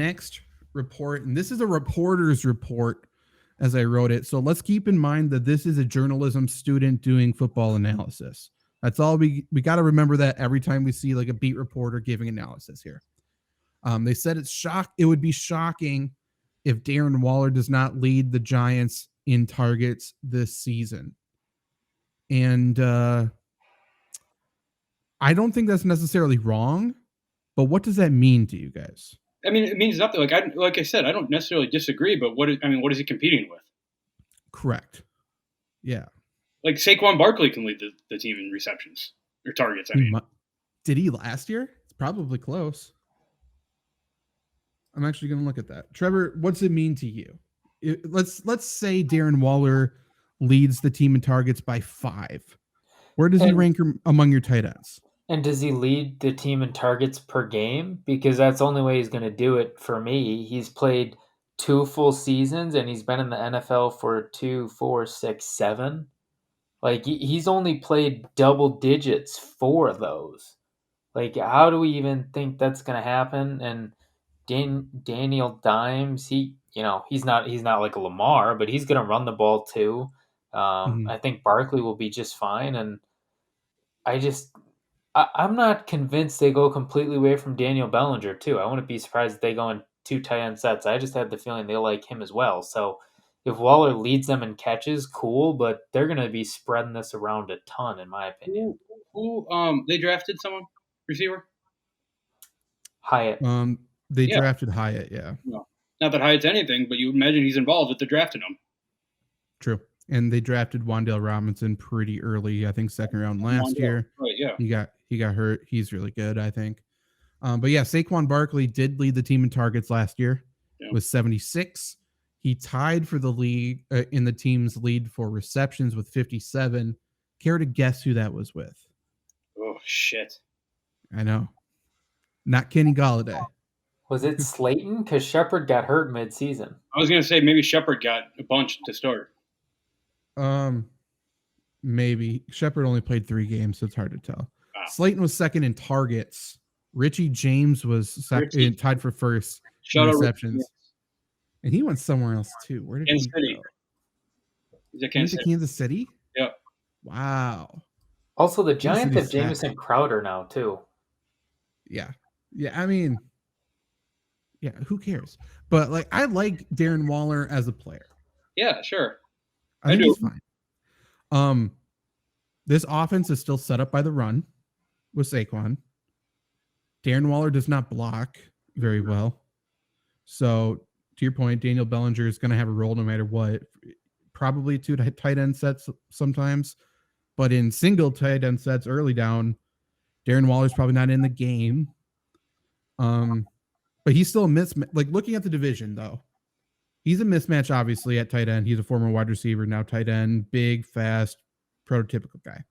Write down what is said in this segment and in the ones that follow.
next report, and this is a reporter's report as I wrote it. So let's keep in mind that this is a journalism student doing football analysis. That's all we got to remember that every time we see like a beat reporter giving analysis here. They said it would be shocking if Darren Waller does not lead the Giants in targets this season. And I don't think that's necessarily wrong, but what does that mean to you guys? I mean, it means nothing. Like I said, I don't necessarily disagree, but what is he competing with? Correct. Yeah. Like Saquon Barkley can lead the team in receptions or targets. Did he last year? It's probably close. I'm actually going to look at that. Trevor, what's it mean to you? Let's say Darren Waller leads the team in targets by 5. Where does he rank among your tight ends? And does he lead the team in targets per game? Because that's the only way he's going to do it for me. He's played 2 full seasons, and he's been in the NFL for 2, 4, 6, 7. Like, he's only played double digits 4 of those. Like, how do we even think that's going to happen? And Daniel Dimes, he's not like a Lamar, but he's going to run the ball too. I think Barkley will be just fine. And I'm not convinced they go completely away from Daniel Bellinger too. I wouldn't be surprised if they go in 2 tight end sets. I just had the feeling they like him as well. So if Waller leads them in catches, cool, but they're going to be spreading this around a ton, in my opinion. They drafted someone receiver. Hyatt. They drafted Hyatt. Yeah. No, not that Hyatt's anything, but you imagine he's involved if they're drafting him. True. And they drafted Wan'Dale Robinson pretty early, I think 2nd round last year. Right, yeah. He got hurt. He's really good, I think. But yeah, Saquon Barkley did lead the team in targets last year with 76. He tied for the league in the team's lead for receptions with 57. Care to guess who that was with? Oh, shit. I know. Not Kenny Golladay. Was it Slayton? Because Shepard got hurt mid-season. I was going to say maybe Shepard got a bunch to start. Maybe. Shepard only played 3 games, so it's hard to tell. Wow. Slayton was 2nd in targets. Richie James was tied for 1st in receptions. And he went somewhere else too. Where did he go? He's at Kansas City? Yeah. Wow. Also, the Giants have Jamison Crowder now too. Yeah. Yeah, I mean, yeah, who cares? But like, I like Darren Waller as a player. Yeah, sure. I think he's fine. This offense is still set up by the run with Saquon. Darren Waller does not block very well. So, to your point, Daniel Bellinger is going to have a role no matter what. Probably 2 tight end sets sometimes. But in single tight end sets early down, Darren Waller's probably not in the game. But he's still a mismatch. Like, looking at the division, though, he's a mismatch, obviously, at tight end. He's a former wide receiver, now tight end, big, fast, prototypical guy.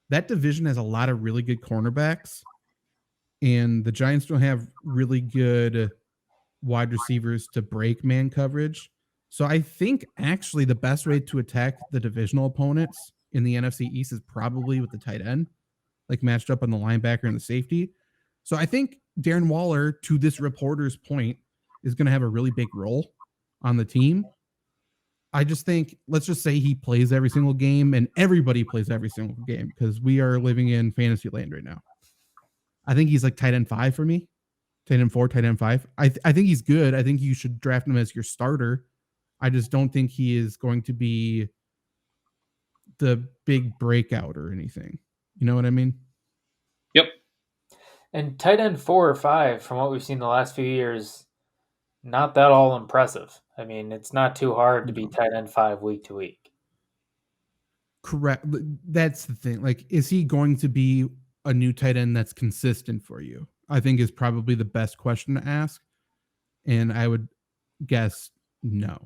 That division has a lot of really good cornerbacks, and the Giants don't have really good wide receivers to break man coverage. So I think actually the best way to attack the divisional opponents in the NFC East is probably with the tight end, like matched up on the linebacker and the safety. So I think Darren Waller, to this reporter's point, is going to have a really big role on the team. I just think, let's just say he plays every single game, and everybody plays every single game because we are living in fantasy land right now. I think he's like tight end 5 for me. Tight end 4, tight end 5. I think he's good. I think you should draft him as your starter. I just don't think he is going to be the big breakout or anything. You know what I mean? Yep. And tight end 4 or 5, from what we've seen the last few years, not that all impressive. I mean, it's not too hard to be tight end 5 week to week. Correct. That's the thing. Like, is he going to be a new tight end that's consistent for you? I think is probably the best question to ask. And I would guess no.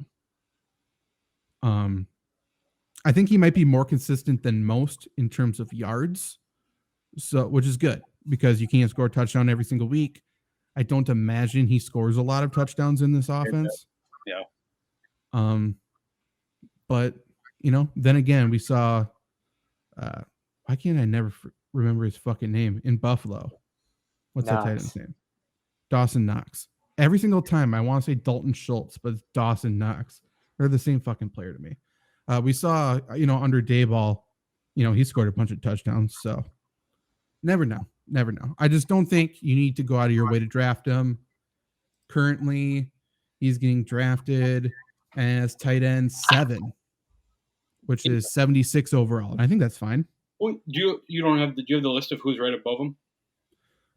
I think he might be more consistent than most in terms of yards. So, which is good because you can't score a touchdown every single week. I don't imagine he scores a lot of touchdowns in this offense. Yeah. But, you know, then again, we saw, why can't I never remember his fucking name in Buffalo? What's that tight end's name? Dawson Knox. Every single time I want to say Dalton Schultz, but it's Dawson Knox. They're the same fucking player to me. We saw, under Dayball, he scored a bunch of touchdowns. So never know. Never know. I just don't think you need to go out of your way to draft him. Currently, he's getting drafted as tight end 7, which is 76 overall. And I think that's fine. Well, do you have the list of who's right above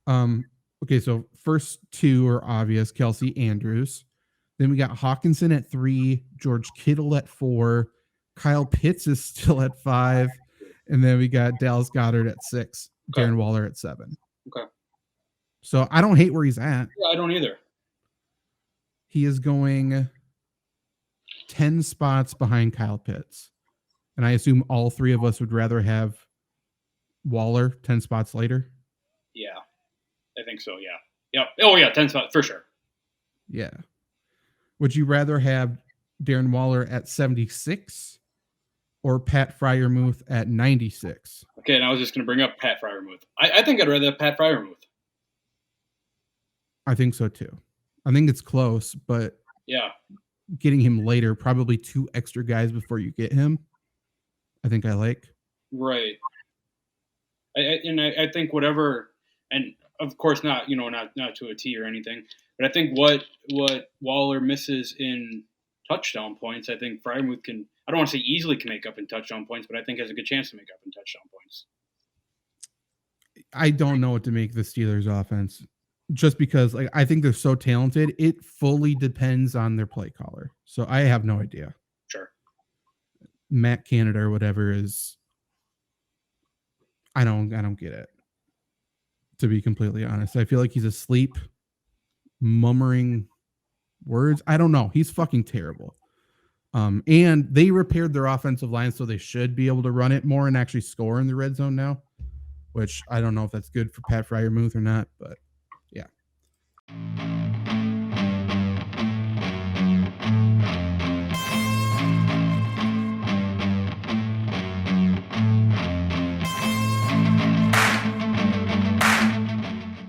him? Okay, so first 2 are obvious, Kelsey, Andrews. Then we got Hawkinson at 3, George Kittle at 4, Kyle Pitts is still at 5, and then we got Dallas Goedert at 6, okay. Darren Waller at 7. Okay. So I don't hate where he's at. Yeah, I don't either. He is going 10 spots behind Kyle Pitts. And I assume all 3 of us would rather have Waller 10 spots later. Yeah, I think so. Yeah. Yep. Oh yeah, 10 spots for sure. Yeah. Would you rather have Darren Waller at 76 or Pat Freiermuth at 96? Okay, and I was just going to bring up Pat Freiermuth. I think I'd rather have Pat Freiermuth. I think so too. I think it's close, but yeah, getting him later, probably 2 extra guys before you get him, I think I like. Right. I think whatever, and of course not to a T or anything, but I think what Waller misses in touchdown points, I think Freiermuth can, I don't want to say easily can make up in touchdown points, but I think has a good chance to make up in touchdown points. I don't know what to make the Steelers offense, just because I think they're so talented. It fully depends on their play caller. So I have no idea. Sure. Matt Canada or whatever is, I don't get it. To be completely honest, I feel like he's asleep, murmuring words. I don't know. He's fucking terrible. And they repaired their offensive line, so they should be able to run it more and actually score in the red zone now, which I don't know if that's good for Pat Freiermuth or not, but